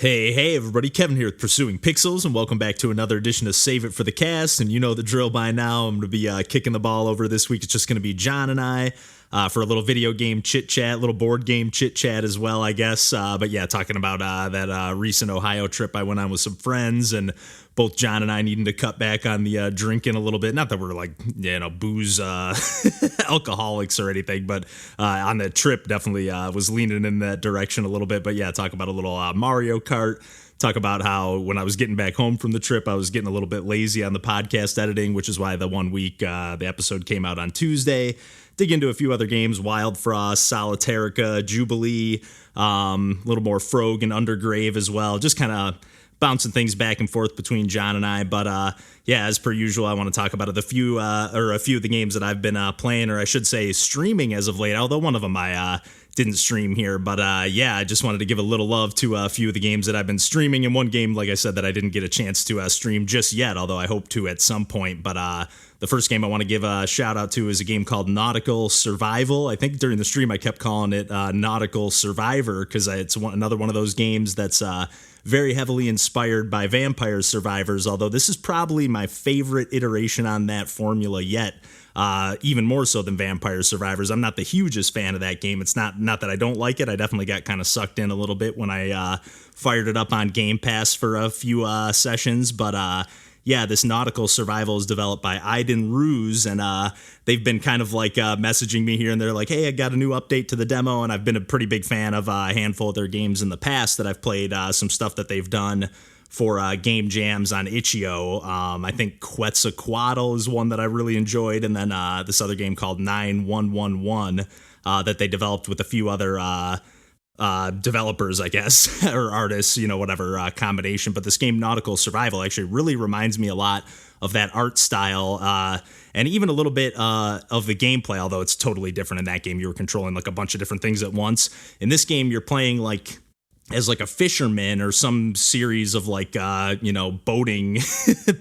Hey, everybody, Kevin here with Pursuing Pixels, and welcome back to another edition of Save It for the Cast, and you know the drill by now. I'm going to be kicking the ball over this week. It's just going to be John and I for a little video game chit-chat, little board game chit-chat as well, I guess. But yeah, talking about that recent Ohio trip I went on with some friends, and both John and I needing to cut back on the drinking a little bit. Not that we're like, booze alcoholics or anything, but on the trip definitely was leaning in that direction a little bit. But yeah, talk about a little Mario Kart. Talk about how when I was getting back home from the trip, I was getting a little bit lazy on the podcast editing, which is why the 1 week the episode came out on Tuesday. Dig into a few other games, Wild Frost, Solitarica, Jubilee, a little more Frog and Undergrave as well. Just kind of bouncing things back and forth between John and I. But yeah, as per usual, I want to talk about a few of the games that I've been playing, or I should say streaming as of late, although one of them I didn't stream here. But yeah, I just wanted to give a little love to a few of the games that I've been streaming, and one game, like I said, that I didn't get a chance to stream just yet, although I hope to at some point. But the first game I want to give a shout out to is a game called Nautical Survival. I think during the stream I kept calling it Nautical Survivor because it's another one of those games that's very heavily inspired by Vampire Survivors, although this is probably my favorite iteration on that formula yet. Even more so than Vampire Survivors. I'm not the hugest fan of that game. It's not that I don't like it. I definitely got kind of sucked in a little bit when I fired it up on Game Pass for a few sessions, but yeah, this Nautical Survival is developed by Iden Ruse, and they've been kind of like messaging me here and there like, hey, I got a new update to the demo, and I've been a pretty big fan of a handful of their games in the past that I've played some stuff that they've done for game jams on Itch.io. I think Quetzalcoatl is one that I really enjoyed, and then this other game called 9111 that they developed with a few other developers, I guess, or artists, whatever combination. But this game, Nautical Survival, actually really reminds me a lot of that art style, and even a little bit of the gameplay, although it's totally different. In that game, you were controlling like a bunch of different things at once. In this game, you're playing like as like a fisherman or some series of like boating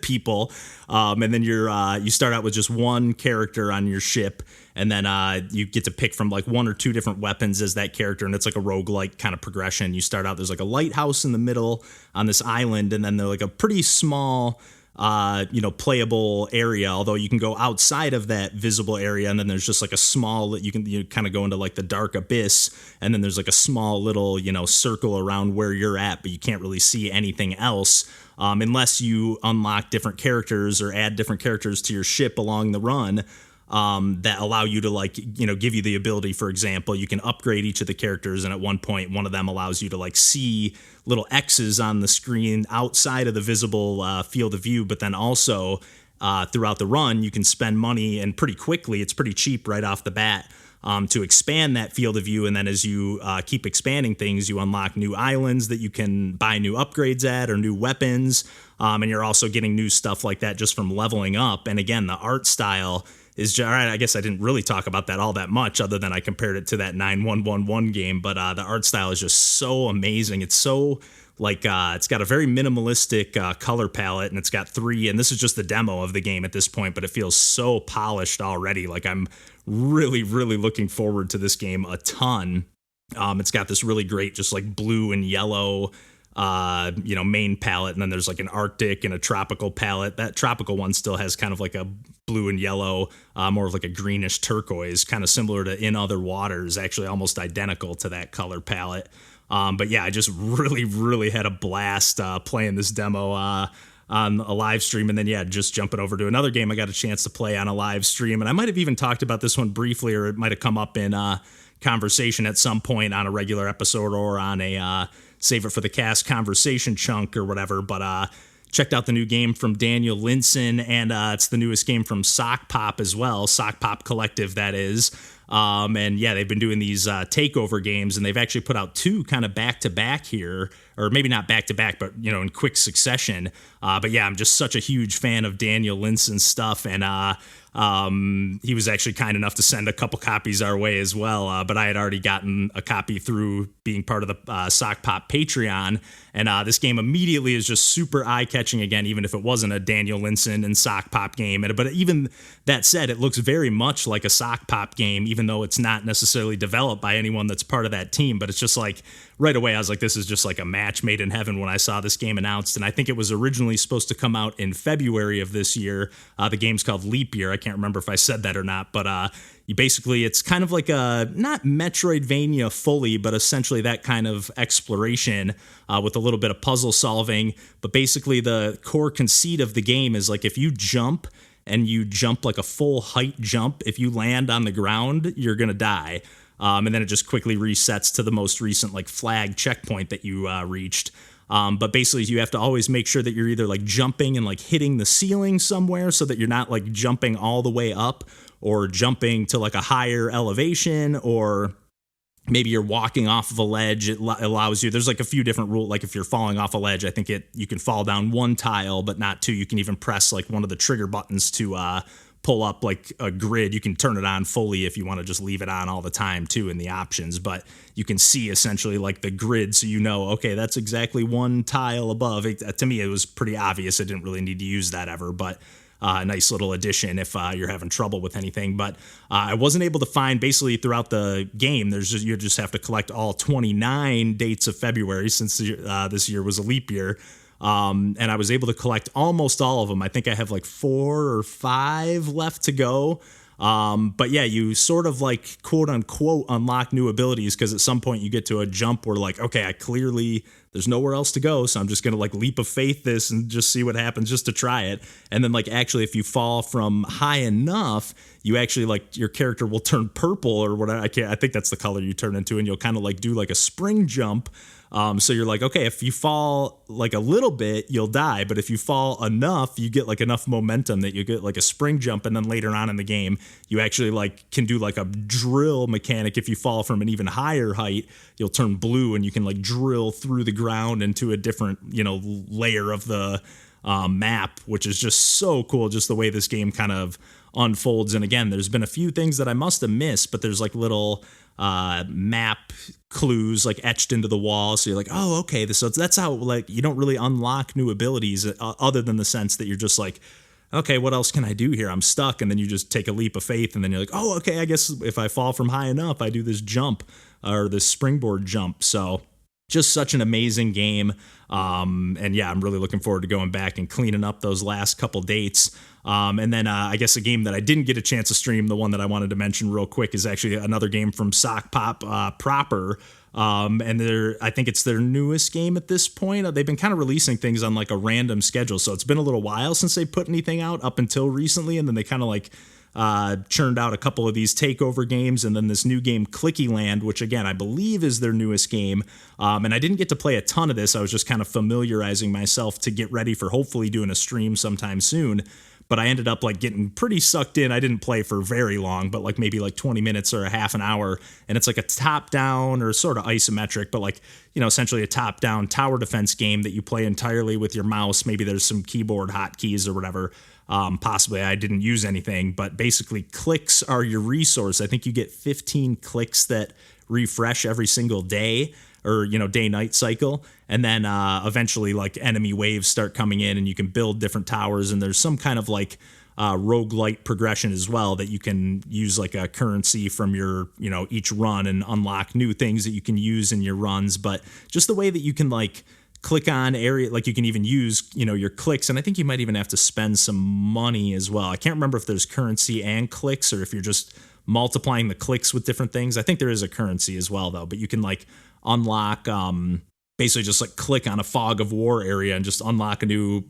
people, and then you start out with just one character on your ship, and then you get to pick from like one or two different weapons as that character, and it's like a roguelike kind of progression. You start out, there's like a lighthouse in the middle on this island, and then they're like a pretty small playable area, although you can go outside of that visible area, and then there's just like a small, you kind of go into like the dark abyss, and then there's like a small little circle around where you're at, but you can't really see anything else unless you unlock different characters or add different characters to your ship along the run that allow you to give you the ability. For example, you can upgrade each of the characters, and at one point one of them allows you to see little X's on the screen outside of the visible field of view, but then also throughout the run you can spend money, and pretty quickly, it's pretty cheap right off the bat, to expand that field of view. And then as you keep expanding things, you unlock new islands that you can buy new upgrades at, or new weapons, and you're also getting new stuff like that just from leveling up. And again, the art style is just, all right, I guess I didn't really talk about that all that much, other than I compared it to that 9111 game, but the art style is just so amazing. It's so it's got a very minimalistic color palette, and it's got and this is just the demo of the game at this point, but it feels so polished already. Like, I'm really, really looking forward to this game a ton. It's got this really great, just like blue and yellow main palette, and then there's like an Arctic and a tropical palette. That tropical one still has kind of like a blue and yellow, more of like a greenish turquoise, kind of similar to In Other Waters, actually almost identical to that color palette. But yeah, I just really, really had a blast playing this demo on a live stream, and then just jumping over to another game I got a chance to play on a live stream. And I might have even talked about this one briefly, or it might have come up in conversation at some point on a regular episode or on a Save It for the Cast conversation chunk or whatever. But checked out the new game from Daniel Linson, and it's the newest game from Sokpop as well, Sokpop Collective, that is. And yeah, they've been doing these takeover games, and they've actually put out two kind of back-to-back here, or maybe not back-to-back, but in quick succession. But yeah, I'm just such a huge fan of Daniel Linson's stuff, and he was actually kind enough to send a couple copies our way as well, but I had already gotten a copy through being part of the Sokpop Patreon, and this game immediately is just super eye-catching again, even if it wasn't a Daniel Linson and Sokpop game. But even that said, it looks very much like a Sokpop game, even though it's not necessarily developed by anyone that's part of that team. But it's just like, right away, I was like, this is just like a match made in heaven when I saw this game announced. And I think it was originally supposed to come out in February of this year. The game's called Leap Year. I can't remember if I said that or not, but it's kind of like a, not Metroidvania fully, but essentially that kind of exploration with a little bit of puzzle solving. But basically the core conceit of the game is like if you jump and you jump like a full height jump, if you land on the ground, you're going to die. And then it just quickly resets to the most recent like flag checkpoint that you reached. But basically you have to always make sure that you're either like jumping and like hitting the ceiling somewhere so that you're not like jumping all the way up or jumping to like a higher elevation, or maybe you're walking off of a ledge. It allows you, there's like a few different rules. Like if you're falling off a ledge, I think you can fall down one tile, but not two. You can even press like one of the trigger buttons to pull up like a grid. You can turn it on fully if you want to just leave it on all the time too in the options, but you can see essentially like the grid, so you know, okay, that's exactly one tile above. To me, it was pretty obvious. I didn't really need to use that ever, but a nice little addition if you're having trouble with anything. But I wasn't able to find, basically throughout the game, you just have to collect all 29 dates of February, since this year was a leap year. And I was able to collect almost all of them. I think I have like 4 or 5 left to go. But yeah, you sort of like quote unquote unlock new abilities, because at some point you get to a jump where like, okay, there's nowhere else to go, so I'm just going to like leap of faith this and just see what happens, just to try it. And then like actually if you fall from high enough, you actually like your character will turn purple or whatever. I think that's the color you turn into, and you'll kind of like do like a spring jump. So you're like, okay, if you fall like a little bit, you'll die. But if you fall enough, you get like enough momentum that you get like a spring jump. And then later on in the game, you actually like can do like a drill mechanic. If you fall from an even higher height, you'll turn blue and you can like drill through the ground into a different, layer of the map, which is just so cool. Just the way this game kind of unfolds. And again, there's been a few things that I must have missed, but there's like little map clues like etched into the wall, so you're like, oh, okay, so that's how like you don't really unlock new abilities other than the sense that you're just like, okay, what else can I do here? I'm stuck. And then you just take a leap of faith, and then you're like, oh, okay, I guess if I fall from high enough, I do this jump or this springboard jump. So just such an amazing game. And yeah, I'm really looking forward to going back and cleaning up those last couple dates. And then I guess a game that I didn't get a chance to stream, the one that I wanted to mention real quick, is actually another game from Sokpop proper. And I think it's their newest game at this point. They've been kind of releasing things on like a random schedule, so it's been a little while since they put anything out up until recently, and then they kind of like churned out a couple of these takeover games, and then this new game Clickyland, which again I believe is their newest game. And I didn't get to play a ton of this. I was just kind of familiarizing myself to get ready for hopefully doing a stream sometime soon. But I ended up like getting pretty sucked in. I didn't play for very long, but like maybe like 20 minutes or a half an hour. And it's like a top down or sort of isometric, but like, essentially a top down tower defense game that you play entirely with your mouse. Maybe there's some keyboard hotkeys or whatever. Possibly I didn't use anything, but basically clicks are your resource. I think you get 15 clicks that refresh every single day, or day-night cycle, and then eventually like enemy waves start coming in, and you can build different towers, and there's some kind of like roguelite progression as well, that you can use like a currency from your each run and unlock new things that you can use in your runs. But just the way that you can like click on area, like you can even use your clicks, and I think you might even have to spend some money as well. I can't remember if there's currency and clicks, or if you're just multiplying the clicks with different things. I think there is a currency as well though, but you can like unlock basically just like click on a fog of war area and just unlock a new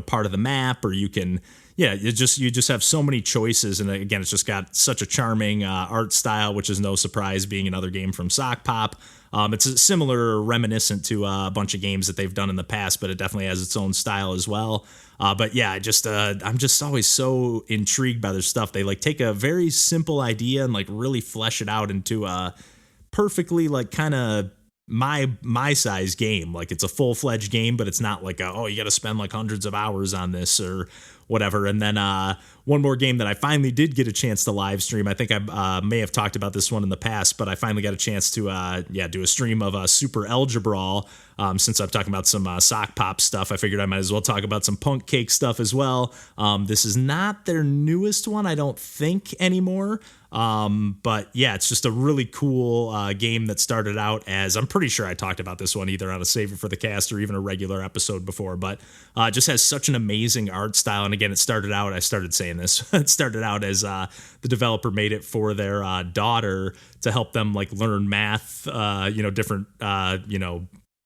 part of the map, or you can you just have so many choices. And again, it's just got such a charming art style, which is no surprise being another game from Sokpop. It's similar, reminiscent to a bunch of games that they've done in the past, but it definitely has its own style as well. But yeah, I'm just always so intrigued by their stuff. They like take a very simple idea and like really flesh it out into a perfectly like kind of my size game. Like it's a full-fledged game, but it's not like you got to spend like hundreds of hours on this or whatever. And then one more game that I finally did get a chance to live stream. I think I may have talked about this one in the past, but I finally got a chance to do a stream of Super Algebrawl. Since I'm talking about some Sokpop stuff, I figured I might as well talk about some PUNKCAKE stuff as well. This is not their newest one, I don't think, anymore. But yeah, it's just a really cool game that started out as, I'm pretty sure I talked about this one either on a Save It for the Cast or even a regular episode before, but just has such an amazing art style. And again, it started out as the developer made it for their daughter to help them like learn math, different,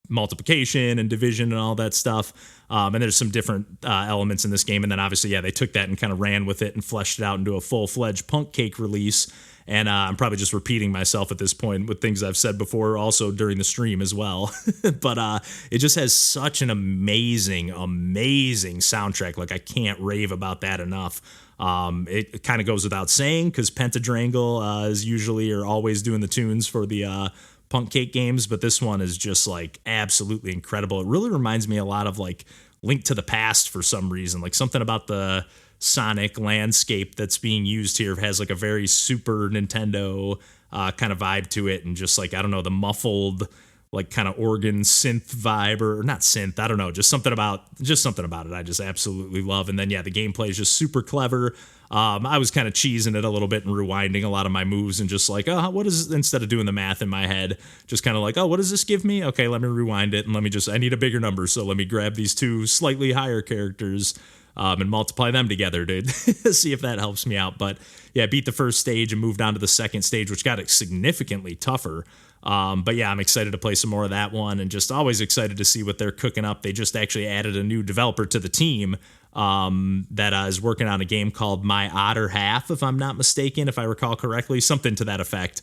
multiplication and division and all that stuff. And there's some different elements in this game. And then obviously, yeah, they took that and kind of ran with it and fleshed it out into a full-fledged PUNKCAKE release. And I'm probably just repeating myself at this point with things I've said before, also during the stream as well. But it just has such an amazing soundtrack. Like, I can't rave about that enough. It kind of goes without saying because Pentadrangle is usually or always doing the tunes for the PUNKCAKE games, but this one is just like absolutely incredible. It really reminds me a lot of like Link to the Past for some reason. Like something about the sonic landscape that's being used here has like a very Super Nintendo kind of vibe to it, and just like, I don't know, the muffled like kind of organ synth vibe, or not synth, I don't know, just something about it I just absolutely love. And then yeah, the gameplay is just super clever. I was kind of cheesing it a little bit and rewinding a lot of my moves and just like, instead of doing the math in my head, just kind of like, what does this give me? Okay, let me rewind it and I need a bigger number, so let me grab these two slightly higher characters and multiply them together, dude. See if that helps me out. But yeah, beat the first stage and moved on to the second stage, which got significantly tougher. But yeah, I'm excited to play some more of that one, and just always excited to see what they're cooking up. They just actually added a new developer to the team that is working on a game called My Otter Half, if I'm not mistaken, if I recall correctly, something to that effect,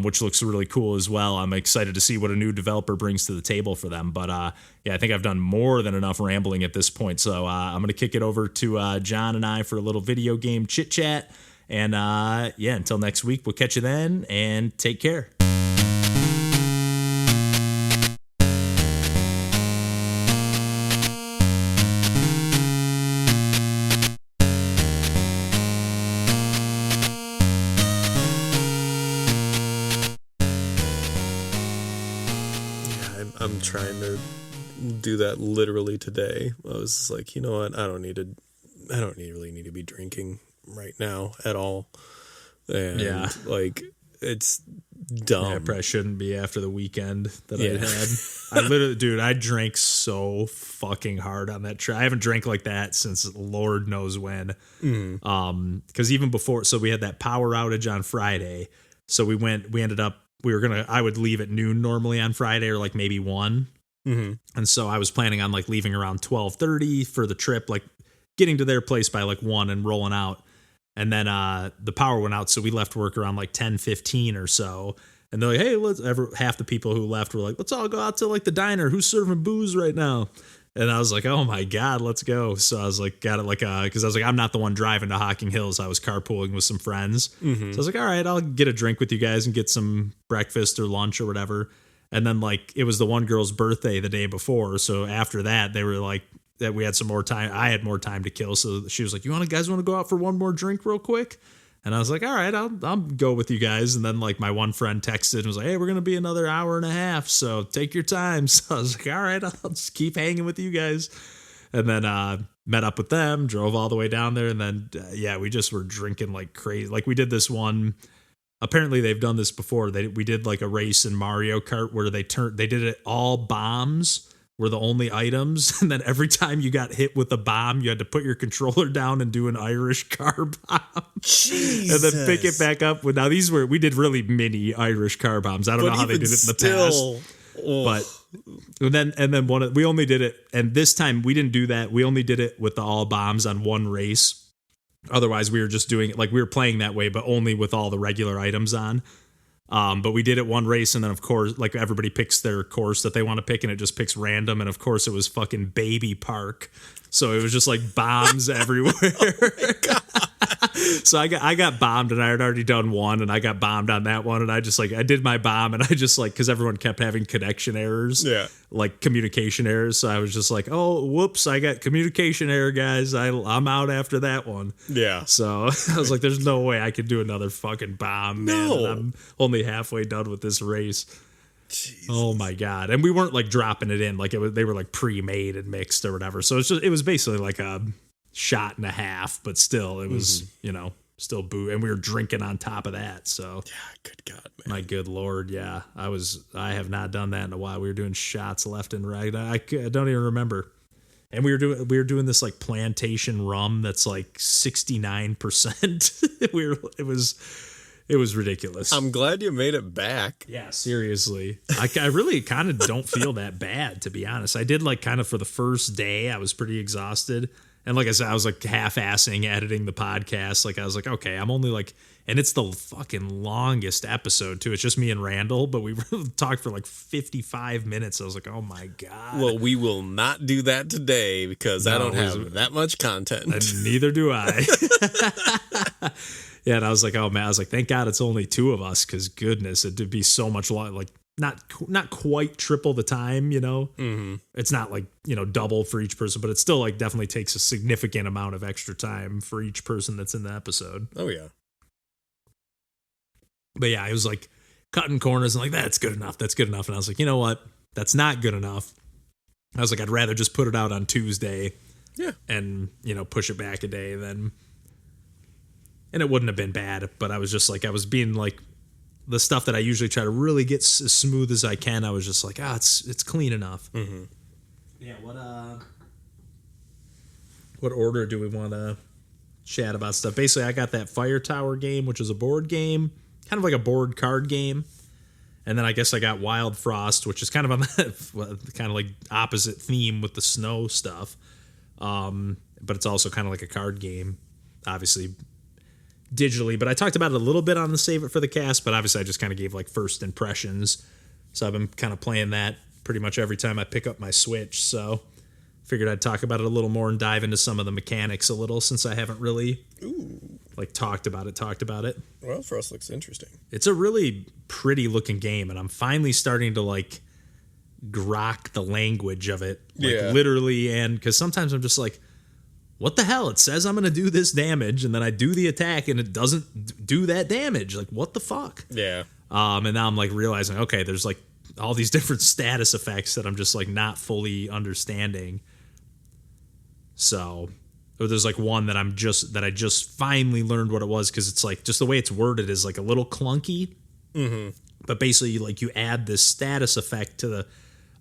which looks really cool as well. I'm excited to see what a new developer brings to the table for them. But yeah, I think I've done more than enough rambling at this point. So I'm going to kick it over to John and I for a little video game chit chat. And yeah, until next week, we'll catch you then, and take care. I'm trying to do that literally today. I was like, you know what? I don't really need to be drinking right now at all. And yeah, like, it's dumb. Yeah, I probably shouldn't be after the weekend that I had. I literally, dude, I drank so fucking hard on that trip. I haven't drank like that since Lord knows when. Because even before, so we had that power outage on Friday. So I would leave at noon normally on Friday, or like maybe 1. And so I was planning on like leaving around 12:30 for the trip, like getting to their place by like 1 and rolling out. And then the power went out, so we left work around like 10:15 or so. And they're like, hey, half the people who left were like, let's all go out to like the diner. Who's serving booze right now? And I was like, oh my God, let's go. So I was like, got it like, because I was like, I'm not the one driving to Hocking Hills. I was carpooling with some friends. So I was like, all right, I'll get a drink with you guys and get some breakfast or lunch or whatever. And then like, it was the one girl's birthday the day before. So after that, they were like, that we had some more time. I had more time to kill. So she was like, guys want to go out for one more drink real quick? And I was like, all right, I'll go with you guys. And then like my one friend texted and was like, hey, we're going to be another hour and a half, so take your time. So I was like, all right, I'll just keep hanging with you guys. And then met up with them, drove all the way down there. And then, yeah, we just were drinking like crazy. Like we did this one. Apparently they've done this before. We did like a race in Mario Kart where they did it all bombs were the only items, and then every time you got hit with a bomb, you had to put your controller down and do an Irish car bomb. Jesus. And then pick it back up. Now we did really mini Irish car bombs. I don't know how they did it in the past. But and then we only did it, and this time we didn't do that. We only did it with the all bombs on one race. Otherwise, we were just doing it like we were playing that way, but only with all the regular items on. But we did it one race, and then of course, like everybody picks their course that they want to pick, and it just picks random. And of course, it was fucking Baby Park, so it was just like bombs everywhere. So I got bombed, and I had already done one, and I got bombed on that one, and I did my bomb, and I just like, because everyone kept having connection errors, like communication errors. So I was just like, oh, whoops, I got communication error, guys. I'm out after that one. Yeah. So I was like, there's no way I could do another fucking bomb, man. And I'm only halfway done with this race. Jesus. Oh my god! And we weren't like dropping it in, like they were like pre-made and mixed or whatever. So it was basically like a shot and a half, but still, it was still boo, and we were drinking on top of that. So yeah, good god, man, my good lord, yeah, I have not done that in a while. We were doing shots left and right. I don't even remember. And we were doing this like plantation rum that's like 69%. It was ridiculous. I'm glad you made it back. Yeah, seriously. I really kind of don't feel that bad, to be honest. I did like kind of for the first day, I was pretty exhausted. And like I said, I was like half-assing editing the podcast. Like I was like, okay, I'm only like, and it's the fucking longest episode too. It's just me and Randall, but we talked for like 55 minutes. I was like, oh my God. Well, we will not do that today because I don't have that much content. And neither do I. Yeah, and I was like, oh man, I was like, thank God it's only two of us, because goodness, it'd be so much long, like not quite triple the time, Mm-hmm. It's not like, double for each person, but it still like definitely takes a significant amount of extra time for each person that's in the episode. Oh yeah. But yeah, I was like cutting corners and like, that's good enough. And I was like, you know what? That's not good enough. I was like, I'd rather just put it out on Tuesday. Yeah. And, push it back a day then. And it wouldn't have been bad, but I was just like, I was being like, the stuff that I usually try to really get as smooth as I can, I was just like, it's clean enough. Mm-hmm. Yeah, what order do we want to chat about stuff? Basically, I got that Fire Tower game, which is a board game, kind of like a board card game. And then I guess I got Wild Frost, which is kind of on the kind of like opposite theme with the snow stuff. But it's also kind of like a card game, obviously digitally. But I talked about it a little bit on the Save It for the Cast, but obviously I just kind of gave like first impressions. So I've been kind of playing that pretty much every time I pick up my Switch. So figured I'd talk about it a little more and dive into some of the mechanics a little, since I haven't really like talked about it. Well, Frost looks interesting. It's a really pretty looking game, and I'm finally starting to like grok the language of it, like literally, and because sometimes I'm just like, what the hell? It says I'm going to do this damage, and then I do the attack, and it doesn't do that damage. Like, what the fuck? Yeah. And now I'm like realizing, okay, there's like all these different status effects that I'm just like not fully understanding. So, or there's like one that I just finally learned what it was, because it's like just the way it's worded is like a little clunky. Mm-hmm. But basically, like you add this status effect to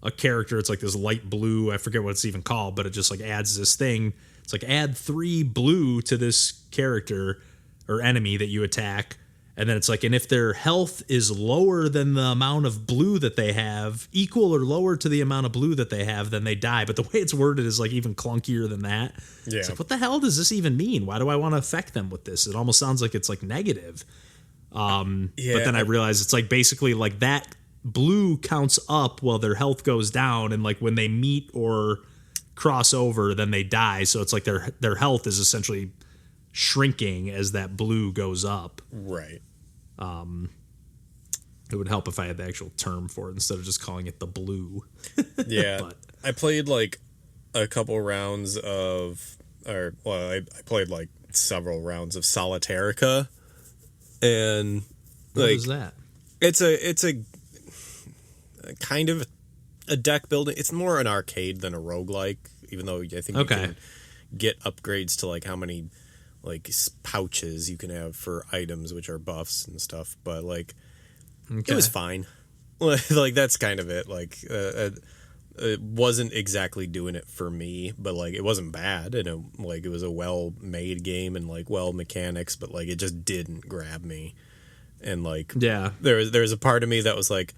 a character. It's like this light blue. I forget what it's even called, but it just like adds this thing. It's like add 3 blue to this character or enemy that you attack. And then it's like, and if their health is lower than the amount of blue that they have, equal or lower to the amount of blue that they have, then they die. But the way it's worded is like even clunkier than that. Yeah. It's like, what the hell does this even mean? Why do I want to affect them with this? It almost sounds like it's like negative. But then I realized it's like basically like that blue counts up while their health goes down. And like when they meet or cross over, then they die. So it's like their health is essentially shrinking as that blue goes up. Right. It would help if I had the actual term for it instead of just calling it the blue. Yeah. But I played like a couple rounds I played like several rounds of Solitarica, and what is that? It's a kind of a deck building. It's more an arcade than a roguelike, even though I think you can get upgrades to like how many like pouches you can have for items, which are buffs and stuff. But like, it was fine. Like that's kind of it. Like it wasn't exactly doing it for me, but like it wasn't bad, and it was a well-made game and like well mechanics, but like it just didn't grab me. And like there was a part of me that was like,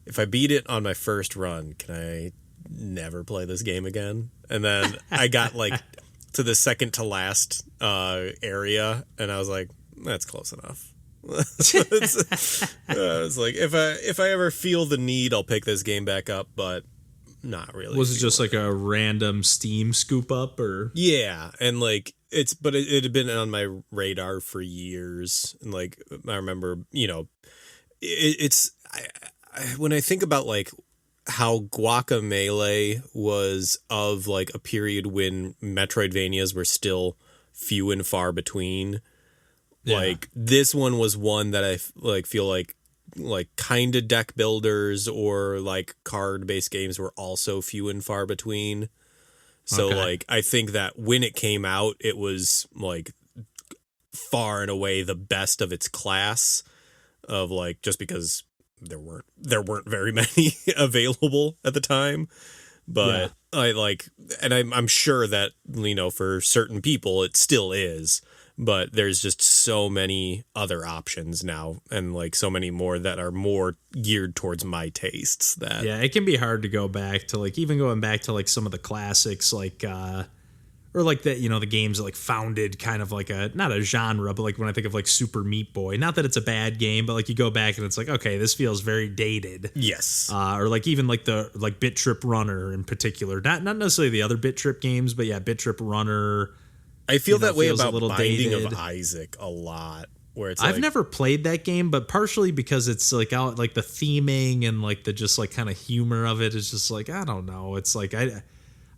if I beat it on my first run, can I never play this game again? And then I got like to the second to last area, and I was like, that's close enough. It's like if I ever feel the need, I'll pick this game back up, but not really. Was it just like a random Steam scoop up, or? Yeah, and like it had been on my radar for years, and like I remember, when I think about like how Guacamelee was of like a period when Metroidvanias were still few and far between. Yeah. Like this one was one that I feel like kind of deck builders or like card based games were also few and far between. So like I think that when it came out, it was like far and away the best of its class, of like, just because there weren't very many available at the time. But I'm sure that, for certain people it still is. But there's just so many other options now, and like so many more that are more geared towards my tastes. That it can be hard to go back to, like, even going back to like some of the classics, like or like the the games that like founded kind of like not a genre, but like when I think of like Super Meat Boy, not that it's a bad game, but like you go back and it's like, okay, this feels very dated. Yes. Or like even like the Bit Trip Runner in particular, not necessarily the other Bit Trip games, but Bit Trip Runner. I feel that way about Binding dated. Of Isaac a lot, where it's I've never played that game, but partially because it's like out like the theming and like the just like kind of humor of it is just like, I don't know. It's like I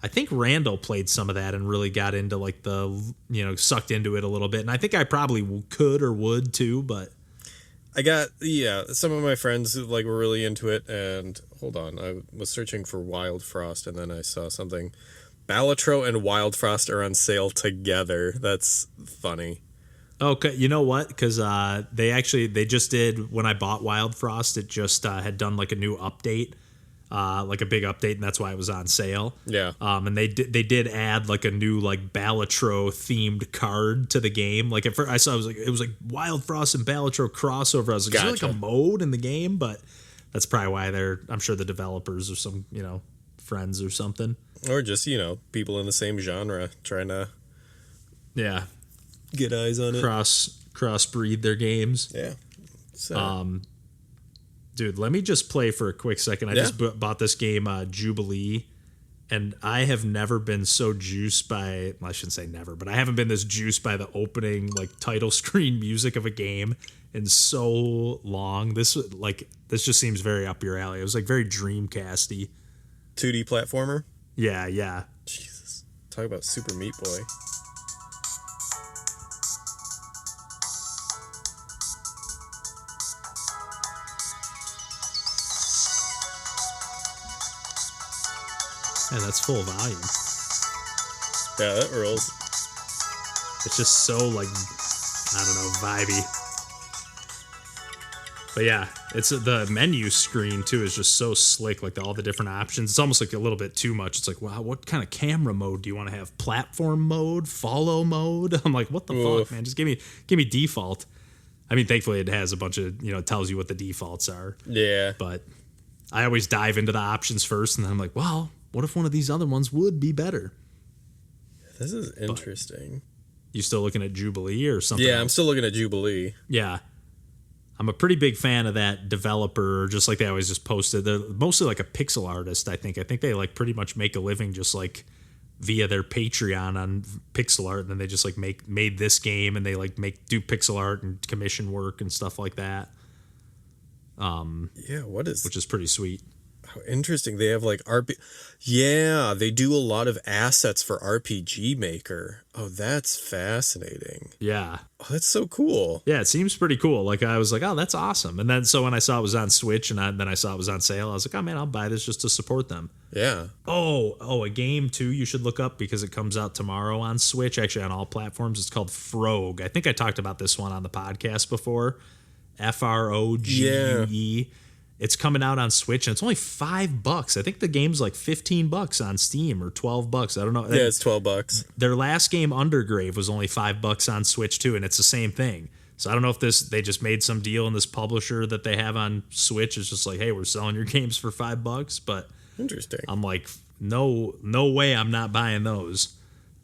think Randall played some of that and really got into like the sucked into it a little bit, and I think I probably could or would too, but I got some of my friends who like were really into it. And hold on, I was searching for Wild Frost and then I saw something. Balatro and Wild Frost are on sale together. That's funny. Okay, you know what? Because they just did, when I bought Wild Frost, it just had done like a new update, like a big update, and that's why it was on sale. Yeah. And they did add like a new like Balatro themed card to the game. Like at first I saw it was like Wild Frost and Balatro crossover. I was like, is there like a mode in the game? But that's probably why I'm sure the developers are some friends or something. Or just, people in the same genre trying to get eyes on it. Crossbreed their games. Yeah. So. Dude, let me just play for a quick second. I just bought this game, Jubilee, and I have never been so juiced by, well, I shouldn't say never, but I haven't been this juiced by the opening like title screen music of a game in so long. This just seems very up your alley. It was like very Dreamcasty. 2D platformer? Yeah. Jesus. Talk about Super Meat Boy. Yeah, that's full volume. Yeah, that rolls. It's just so, like, I don't know, vibey. But yeah, it's the menu screen too is just so slick, like all the different options. It's almost like a little bit too much. It's like, wow, what kind of camera mode do you want to have? Platform mode, follow mode? I'm like, what the fuck, man? Just give me default. I mean, thankfully it has a bunch of, it tells you what the defaults are. Yeah. But I always dive into the options first, and then I'm like, well, what if one of these other ones would be better? This is interesting. You still looking at Jubilee or something? Yeah, else? I'm still looking at Jubilee. Yeah. I'm a pretty big fan of that developer, just like they always just posted. They're mostly like a pixel artist, I think. I think they like pretty much make a living just like via their Patreon on pixel art, and then they just like made this game, and they like do pixel art and commission work and stuff like that. Which is pretty sweet. How interesting. They have like Yeah, they do a lot of assets for RPG Maker. Oh, that's fascinating. Yeah. Oh, that's so cool. Yeah, it seems pretty cool. Like I was like, oh, that's awesome. And then so when I saw it was on Switch and then I saw it was on sale, I was like, oh man, I'll buy this just to support them. Yeah. Oh, a game too you should look up because it comes out tomorrow on Switch, actually on all platforms. It's called Frogue. I think I talked about this one on the podcast before. Frogue. Yeah. It's coming out on Switch, and it's only $5. I think the game's like $15 on Steam or $12. I don't know. Yeah, it's $12. Their last game, Undergrave, was only $5 on Switch too, and it's the same thing. So I don't know if they just made some deal, and this publisher that they have on Switch is just like, hey, we're selling your games for $5. But interesting. I'm like, no way, I'm not buying those.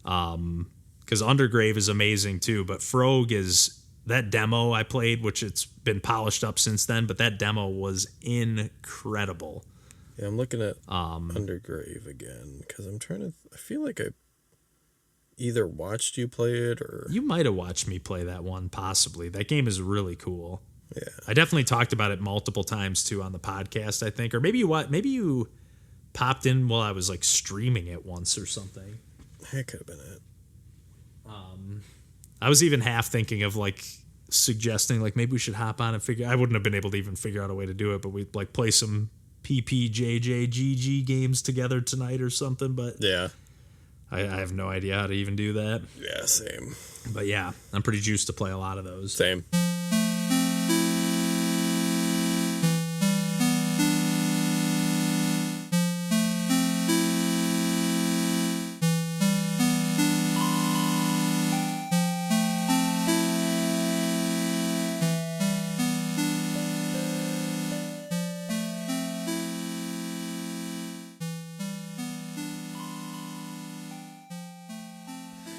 Because Undergrave is amazing too, but Frogue is that demo I played, which it's been polished up since then, but that demo was incredible. Yeah, I'm looking at Undergrave again because I'm trying to. I feel like I either watched you play it or you might have watched me play that one, possibly. That game is really cool. Yeah, I definitely talked about it multiple times too on the podcast, I think, or maybe you popped in while I was like streaming it once or something. That could have been it. I was even half thinking of like suggesting like maybe we should hop on and figure. I wouldn't have been able to even figure out a way to do it, but we'd like play some PPJJGG games together tonight or something. But yeah, I have no idea how to even do that. Yeah, same. But yeah, I'm pretty juiced to play a lot of those. Same.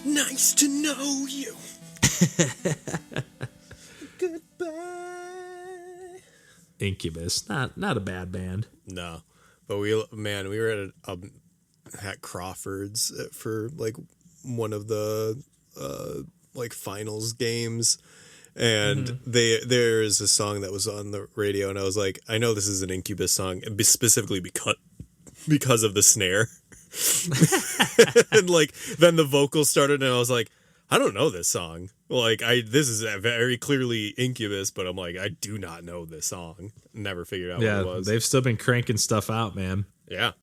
Nice to know you. Goodbye. Incubus, not a bad band. No, but we were at Crawford's for like one of the like finals games, and there's a song that was on the radio, and I was like, I know this is an Incubus song, specifically because of the snare. And like then the vocals started and I was like, I don't know this song. Like this is very clearly Incubus, but I'm like, I do not know this song. Never figured out what it was. They've still been cranking stuff out, man. Yeah.